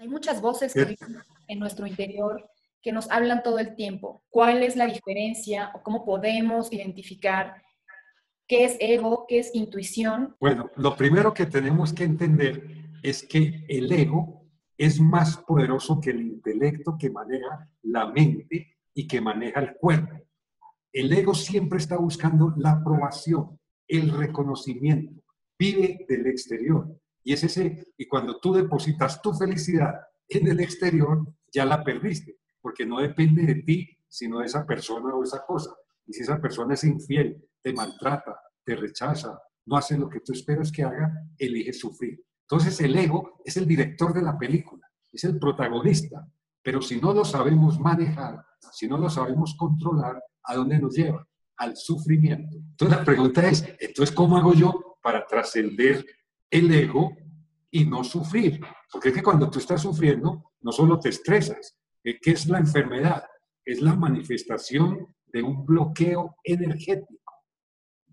Hay muchas voces que ¿Cierto? viven en nuestro interior que nos hablan todo el tiempo. ¿Cuál es la diferencia o cómo podemos identificar qué es ego, qué es intuición? Bueno, lo primero que tenemos que entender es que el ego es más poderoso que el intelecto que maneja la mente y que maneja el cuerpo. El ego siempre está buscando la aprobación, el reconocimiento, vive del exterior. Y es ese, y cuando tú depositas tu felicidad en el exterior, ya la perdiste, porque no depende de ti, sino de esa persona o esa cosa. Y si esa persona es infiel, te maltrata, te rechaza, no hace lo que tú esperas que haga, elige sufrir. Entonces el ego es el director de la película, es el protagonista, pero si no lo sabemos manejar, si no lo sabemos controlar, ¿a dónde nos lleva? Al sufrimiento. Entonces la pregunta es, entonces, ¿cómo hago yo para trascender el ego y no sufrir? Porque es que cuando tú estás sufriendo, no solo te estresas, ¿qué es la enfermedad? Es la manifestación de un bloqueo energético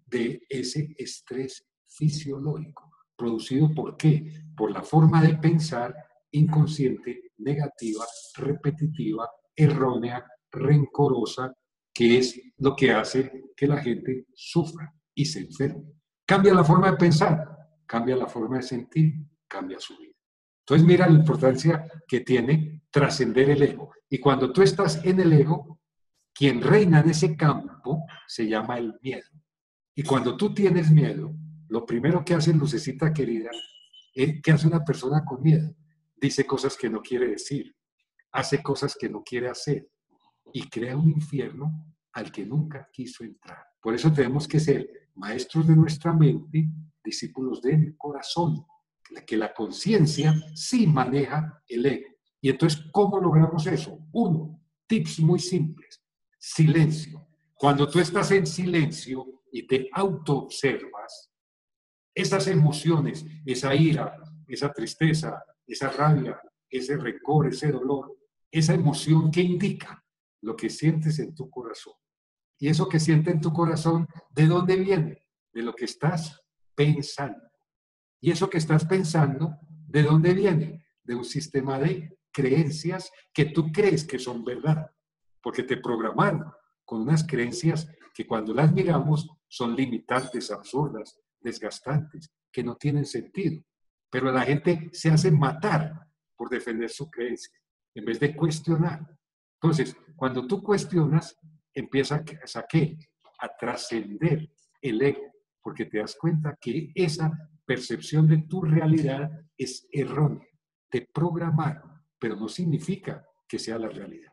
de ese estrés fisiológico. ¿Producido por qué? Por la forma de pensar inconsciente, negativa, repetitiva, errónea, rencorosa, que es lo que hace que la gente sufra y se enferme. Cambia la forma de pensar, cambia la forma de sentir, cambia su vida. Entonces mira la importancia que tiene trascender el ego. Y cuando tú estás en el ego, quien reina en ese campo se llama el miedo. Y cuando tú tienes miedo, lo primero que hace Lucecita querida, ¿qué hace una persona con miedo? Dice cosas que no quiere decir, hace cosas que no quiere hacer y crea un infierno al que nunca quiso entrar. Por eso tenemos que ser maestros de nuestra mente, discípulos del corazón, que la conciencia sí maneja el ego. Y entonces, ¿cómo logramos eso? Uno, tips muy simples. Silencio. Cuando tú estás en silencio y te autoobservas, esas emociones, esa ira, esa tristeza, esa rabia, ese rencor, ese dolor, esa emoción que indica lo que sientes en tu corazón. Y eso que sientes en tu corazón, ¿de dónde viene? De lo que estás pensando. Y eso que estás pensando, ¿de dónde viene? De un sistema de creencias que tú crees que son verdad, porque te programaron con unas creencias que cuando las miramos son limitantes, absurdas, desgastantes, que no tienen sentido. Pero la gente se hace matar por defender su creencia, en vez de cuestionar. Entonces, cuando tú cuestionas, empiezas a ¿qué? A trascender el ego, porque te das cuenta que esa percepción de tu realidad es errónea. Te programaron, pero no significa que sea la realidad.